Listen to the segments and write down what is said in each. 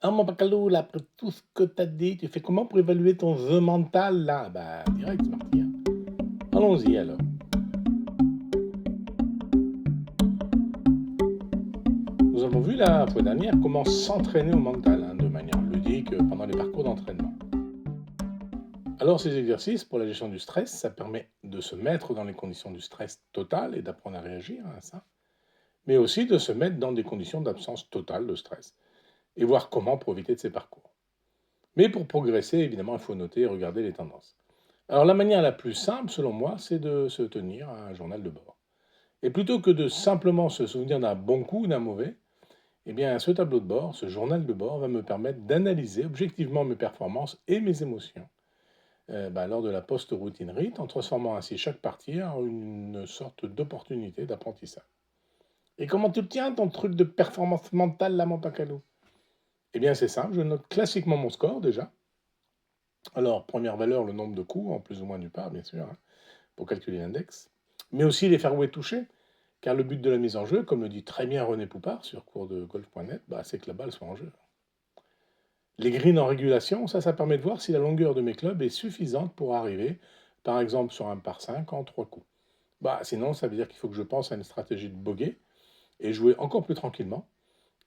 Ah mon Pacalo, là, après tout ce que t'as dit, tu fais comment pour évaluer ton jeu mental là? Bah direct, c'est parti, hein. Allons-y alors. Nous avons vu la fois dernière comment s'entraîner au mental, hein, de manière ludique pendant les parcours d'entraînement. Alors ces exercices pour la gestion du stress, ça permet de se mettre dans les conditions du stress total et d'apprendre à réagir à ça, mais aussi de se mettre dans des conditions d'absence totale de stress et voir comment profiter de ces parcours. Mais pour progresser, évidemment, il faut noter et regarder les tendances. Alors la manière la plus simple, selon moi, c'est de se tenir à un journal de bord. Et plutôt que de simplement se souvenir d'un bon coup ou d'un mauvais, eh bien ce tableau de bord, ce journal de bord va me permettre d'analyser objectivement mes performances et mes émotions lors de la post-routine RIT, en transformant ainsi chaque partie en une sorte d'opportunité d'apprentissage. Et comment tu obtiens ton truc de performance mentale là, mon pacalo? Eh bien c'est simple, je note classiquement mon score déjà. Alors, première valeur, le nombre de coups, en plus ou moins du par, bien sûr, hein, pour calculer l'index, mais aussi les fairways touchés, car le but de la mise en jeu, comme le dit très bien René Poupard sur coursdegolf.net, c'est que la balle soit en jeu. Les greens en régulation, ça permet de voir si la longueur de mes clubs est suffisante pour arriver, par exemple sur un par 5 en 3 coups. Sinon, ça veut dire qu'il faut que je pense à une stratégie de bogey et jouer encore plus tranquillement,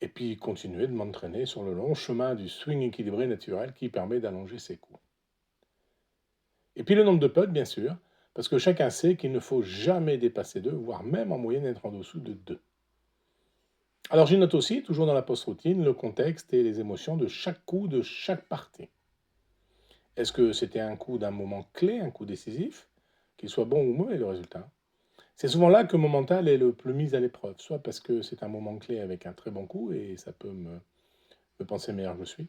et puis continuer de m'entraîner sur le long chemin du swing équilibré naturel qui permet d'allonger ses coups. Et puis le nombre de putts, bien sûr, parce que chacun sait qu'il ne faut jamais dépasser 2, voire même en moyenne être en dessous de 2. Alors j'y note aussi, toujours dans la post-routine, le contexte et les émotions de chaque coup de chaque partie. Est-ce que c'était un coup d'un moment clé, un coup décisif, qu'il soit bon ou mauvais le résultat? C'est souvent là que mon mental est le plus mis à l'épreuve, soit parce que c'est un moment clé avec un très bon coup et ça peut me penser meilleur que je suis,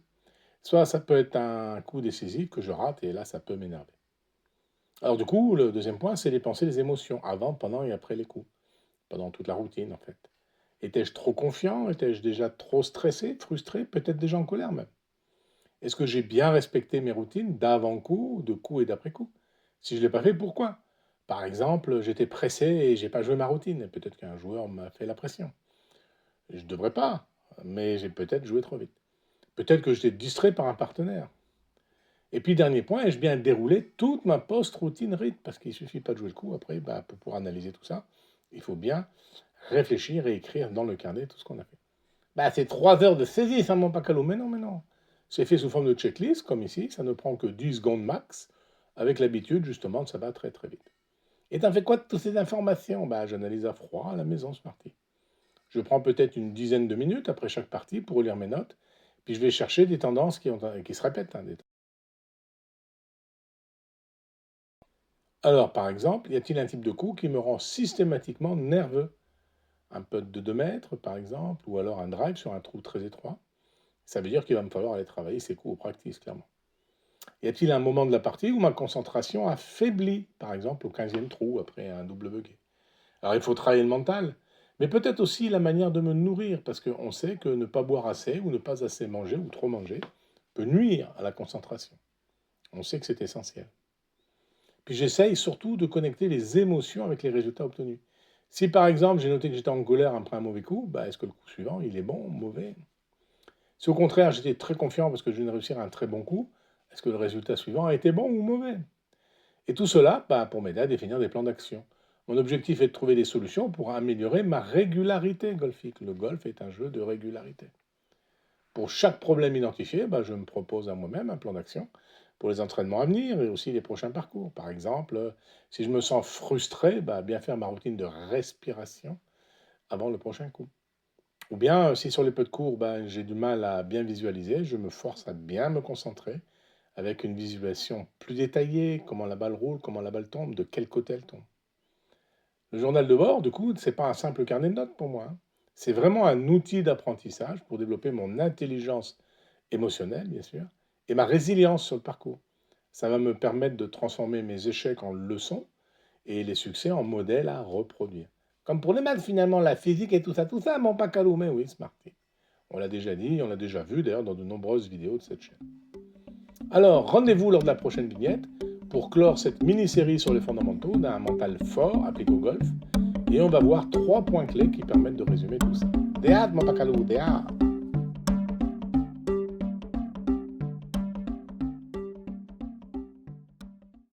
soit ça peut être un coup décisif que je rate et là ça peut m'énerver. Alors du coup, le deuxième point, c'est les pensées, les émotions, avant, pendant et après les coups, pendant toute la routine en fait. Étais-je trop confiant? Étais-je déjà trop stressé, frustré, peut-être déjà en colère même? Est-ce que j'ai bien respecté mes routines d'avant-coup, de coup et d'après-coup? Si je ne l'ai pas fait, pourquoi? Par exemple, j'étais pressé et j'ai pas joué ma routine. Peut-être qu'un joueur m'a fait la pression. Je ne devrais pas, mais j'ai peut-être joué trop vite. Peut-être que j'étais distrait par un partenaire. Et puis, dernier point, ai-je bien déroulé toute ma post-routine RIT? Parce qu'il ne suffit pas de jouer le coup, après, pour pouvoir analyser tout ça, il faut bien réfléchir et écrire dans le carnet tout ce qu'on a fait. C'est 3 heures de saisie, ça mon pacalo. Mais non, mais non. C'est fait sous forme de checklist, comme ici, ça ne prend que 10 secondes max. Avec l'habitude, justement, ça va très très vite. Et t'en fais quoi de toutes ces informations? J'analyse à froid à la maison, ce parti. Je prends peut-être une dizaine de minutes après chaque partie pour lire mes notes, puis je vais chercher des tendances qui se répètent, hein, Alors, par exemple, y a-t-il un type de coup qui me rend systématiquement nerveux? Un putt de 2 mètres, par exemple, ou alors un drive sur un trou très étroit? Ça veut dire qu'il va me falloir aller travailler ces coups au practice, clairement. Y a-t-il un moment de la partie où ma concentration a faibli, par exemple au 15e trou après un double bogey? Alors il faut travailler le mental, mais peut-être aussi la manière de me nourrir, parce qu'on sait que ne pas boire assez ou ne pas assez manger ou trop manger peut nuire à la concentration. On sait que c'est essentiel. Puis j'essaye surtout de connecter les émotions avec les résultats obtenus. Si par exemple j'ai noté que j'étais en colère après un mauvais coup, est-ce que le coup suivant il est bon ou mauvais? Si au contraire j'étais très confiant parce que je viens de réussir un très bon coup, est-ce que le résultat suivant a été bon ou mauvais? Et tout cela pour m'aider à définir des plans d'action. Mon objectif est de trouver des solutions pour améliorer ma régularité golfique. Le golf est un jeu de régularité. Pour chaque problème identifié, je me propose à moi-même un plan d'action pour les entraînements à venir et aussi les prochains parcours. Par exemple, si je me sens frustré, bien faire ma routine de respiration avant le prochain coup. Ou bien, si sur les peu de cours, j'ai du mal à bien visualiser, je me force à bien me concentrer avec une visualisation plus détaillée, comment la balle roule, comment la balle tombe, de quel côté elle tombe. Le journal de bord, du coup, c'est pas un simple carnet de notes pour moi, hein. C'est vraiment un outil d'apprentissage pour développer mon intelligence émotionnelle, bien sûr, et ma résilience sur le parcours. Ça va me permettre de transformer mes échecs en leçons et les succès en modèles à reproduire. Comme pour les maths, finalement, la physique et tout ça, mon pacalo, mais oui, Smarty. On l'a déjà dit, on l'a déjà vu d'ailleurs dans de nombreuses vidéos de cette chaîne. Alors, rendez-vous lors de la prochaine vignette pour clore cette mini-série sur les fondamentaux d'un mental fort appliqué au golf. Et on va voir 3 points clés qui permettent de résumer tout ça. Des hâtes, mon pacalo, des hâtes.